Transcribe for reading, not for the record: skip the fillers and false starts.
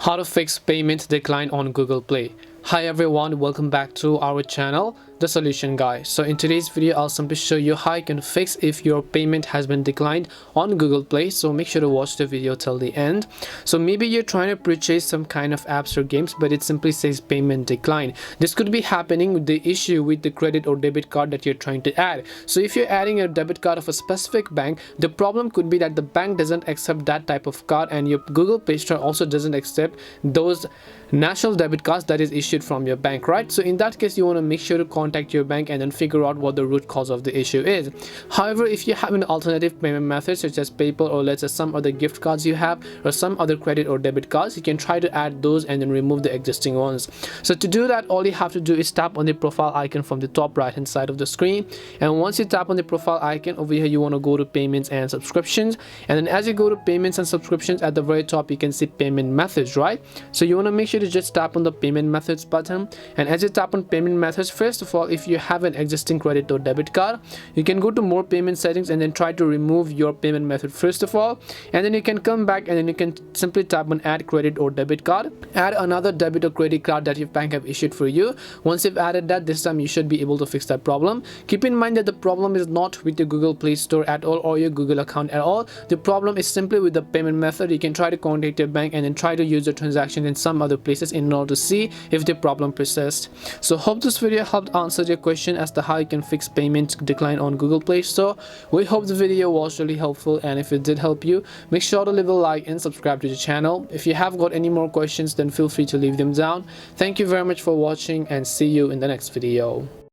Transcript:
How to fix payment decline on Google Play. Hi everyone, welcome back to our channel, The Solution Guy. So in today's video, I'll simply show you how you can fix if your payment has been declined on Google Play. So make sure to watch the video till the end. So maybe you're trying to purchase some kind of apps or games, but it simply says payment decline. This could be happening with the issue with the credit or debit card that you're trying to add. So if you're adding a debit card of a specific bank, the problem could be that the bank doesn't accept that type of card, and your Google Play Store also doesn't accept those national debit cards that is issued from your bank, right? So in that case, you want to make sure to contact your bank and then figure out what the root cause of the issue is. However, if you have an alternative payment method such as PayPal, or let's say some other gift cards you have, or some other credit or debit cards, you can try to add those and then remove the existing ones. So to do that, all you have to do is tap on the profile icon from the top right hand side of the screen, and once you tap on the profile icon over here, you want to go to payments and subscriptions, and then as you go to payments and subscriptions, at the very top you can see payment methods, right? So you want to make sure to just tap on the payment methods button, and as you tap on payment methods, first of all, if you have an existing credit or debit card, you can go to more payment settings and then try to remove your payment method first of all, and then you can come back and then you can simply tap on add credit or debit card, add another debit or credit card that your bank have issued for you. Once you've added that, this time you should be able to fix that problem. Keep in mind that the problem is not with your Google Play Store at all or your Google account at all. The problem is simply with the payment method. You can try to contact your bank and then try to use the transaction in some other places in order to see if the problem persists. So hope this video helped answer your question as to how you can fix payment decline on Google Play Store. We hope the video was really helpful, and if it did help you, make sure to leave a like and subscribe to the channel. If you have got any more questions, then feel free to leave them down. Thank you very much for watching, and see you in the next video.